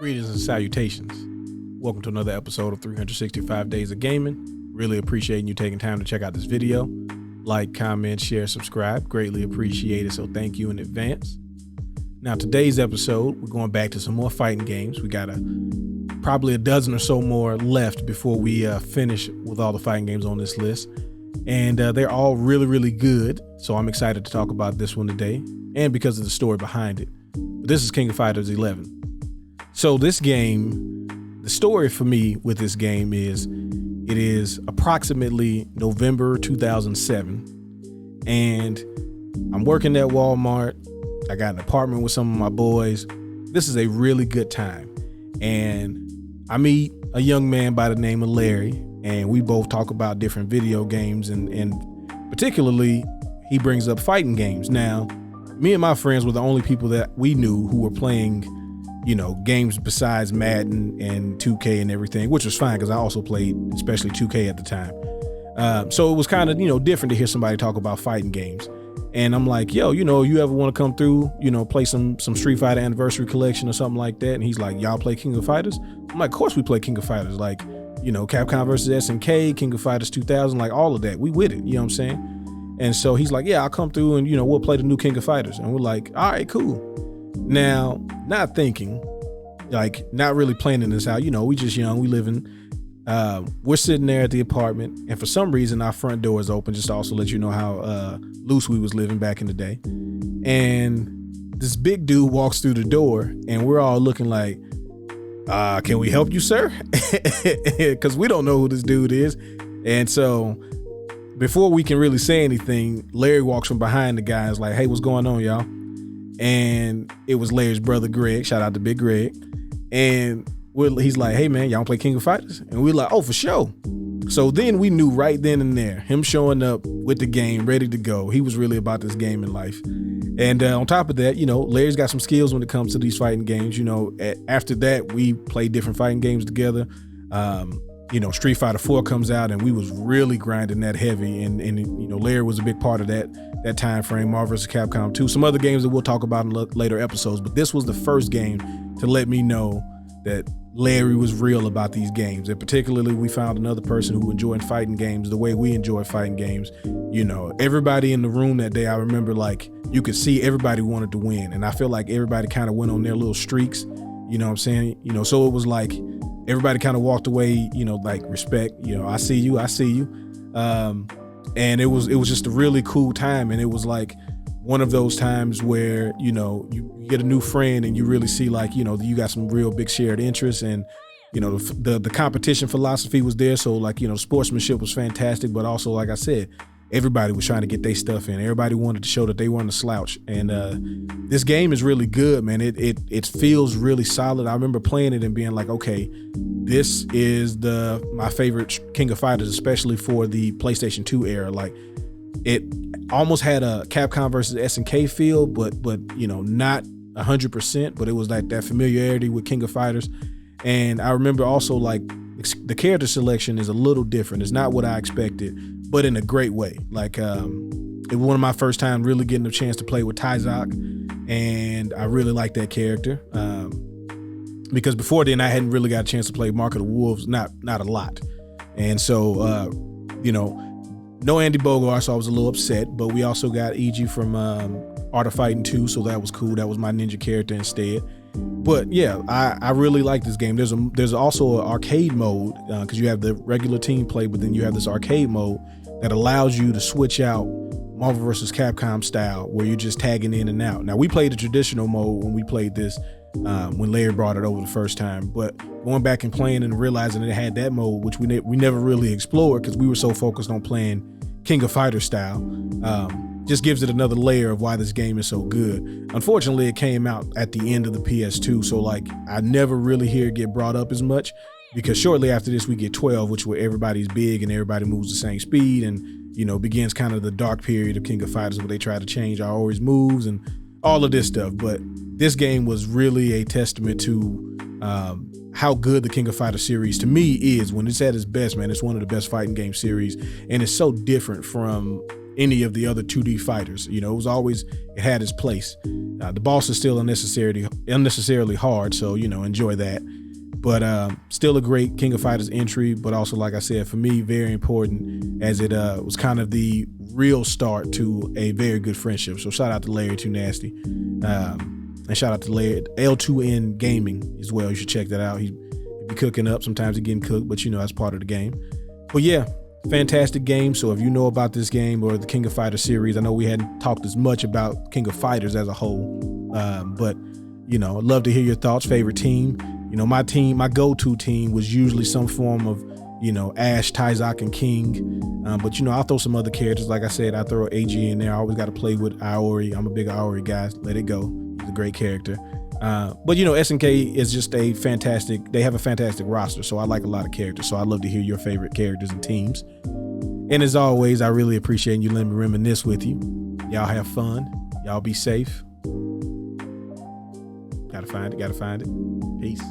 Greetings and salutations. Welcome to another episode of 365 Days of Gaming. Really appreciating you taking time to check out this video. Like, comment, share, subscribe. Greatly appreciate it, so thank you in advance. Now, today's episode, we're going back to some more fighting games. We got probably a dozen or so more left before we finish with all the fighting games on this list. And they're all really, really good. So I'm excited to talk about this one today, and because of the story behind it. But this is King of Fighters 11. So this game, the story for me with this game is, it is approximately November 2007, and I'm working at Walmart. I got an apartment with some of my boys. This is a really good time, and I meet a young man by the name of Larry, and we both talk about different video games, and particularly he brings up fighting games. Now, me and my friends were the only people that we knew who were playing, you know, games besides Madden and 2K and everything, which was fine because I also played especially 2K at the time. So it was kind of, you know, different to hear somebody talk about fighting games. And I'm like, yo, you know, you ever want to come through, you know, play some Street Fighter Anniversary Collection or something like that? And he's like, y'all play King of Fighters? I'm like, of course we play King of Fighters. Like, you know, Capcom versus SNK, King of Fighters 2000, like all of that. We with it, you know what I'm saying? And so he's like, yeah, I'll come through and, you know, we'll play the new King of Fighters. And we're like, all right, cool. Now, not thinking, like not really planning this out, you know, we just young, we living, we're sitting there at the apartment, and for some reason our front door is open, just to also let you know how loose we was living back in the day. And this big dude walks through the door, and we're all looking like, can we help you, sir? Because we don't know who this dude is. And so before we can really say anything, Larry walks from behind the guy and is like, hey, what's going on, y'all? And it was Larry's brother, Greg. Shout out to Big Greg. And he's like, hey, man, y'all play King of Fighters? And we're like, oh, for sure. So then we knew right then and there, him showing up with the game, ready to go. He was really about this game in life. And on top of that, you know, Larry's got some skills when it comes to these fighting games. You know, after that, we played different fighting games together. You know, Street Fighter 4 comes out, and we was really grinding that heavy. And you know, Larry was a big part of that time frame. Marvel vs. Capcom 2, some other games that we'll talk about in later episodes. But this was the first game to let me know that Larry was real about these games. And particularly, we found another person who enjoyed fighting games the way we enjoy fighting games. You know, everybody in the room that day, I remember, like, you could see everybody wanted to win. And I feel like everybody kind of went on their little streaks, you know what I'm saying? You know, so it was like, everybody kind of walked away, you know, like, respect, you know, I see you. And it was just a really cool time. And it was like one of those times where, you know, you get a new friend and you really see, like, you know, you got some real big shared interests, and, you know, the competition philosophy was there. So, like, you know, sportsmanship was fantastic, but also, like I said, everybody was trying to get their stuff in. Everybody wanted to show that they weren't a slouch. And this game is really good, man. It feels really solid. I remember playing it and being like, okay, this is my favorite King of Fighters, especially for the PlayStation 2 era. Like, it almost had a Capcom versus SNK feel, but you know, not 100%, but it was like that familiarity with King of Fighters. And I remember also, like, the character selection is a little different. It's not what I expected, but in a great way. Like, it was one of my first time really getting a chance to play with Tyzok, and I really like that character. Because before then I hadn't really got a chance to play Mark of the Wolves, not a lot. And so, you know, no Andy Bogart, so I was a little upset, but we also got E.G. from Art of Fighting 2, so that was cool. That was my ninja character instead. But yeah, I really like this game. There's also an arcade mode, because you have the regular team play, but then you have this arcade mode that allows you to switch out Marvel vs. Capcom style, where you're just tagging in and out. Now, we played the traditional mode when we played this, when Larry brought it over the first time, but going back and playing and realizing it had that mode, which we never really explored because we were so focused on playing King of Fighters style, just gives it another layer of why this game is so good. Unfortunately, it came out at the end of the PS2, so, like, I never really hear it get brought up as much, because shortly after this we get 12, which where everybody's big and everybody moves the same speed, and, you know, begins kind of the dark period of King of Fighters where they try to change our always moves and all of this stuff. But this game was really a testament to how good the King of Fighters series to me is. When it's at its best, man, it's one of the best fighting game series, and it's so different from any of the other 2D fighters. You know, it had its place. The boss is still unnecessarily hard, so, you know, enjoy that. But still a great King of Fighters entry, but also, like I said, for me, very important, as it was kind of the real start to a very good friendship. So shout out to Larry Too Nasty, and shout out to Larry L2N Gaming as well. You should check that out. He be cooking up. Sometimes he getting cooked, but you know, that's part of the game. But yeah, fantastic game. So if you know about this game or the King of Fighters series, I know we hadn't talked as much about King of Fighters as a whole, but you know, I'd love to hear your thoughts. Favorite team. You know, my go-to team was usually some form of, you know, Ash, Tyzak, and King. But, you know, I'll throw some other characters. Like I said, I throw AG in there. I always got to play with Aori. I'm a big Aori guy. Let it go. He's a great character. But, you know, SNK is just they have a fantastic roster. So I like a lot of characters. So I'd love to hear your favorite characters and teams. And as always, I really appreciate you letting me reminisce with you. Y'all have fun. Y'all be safe. Gotta find it. Peace.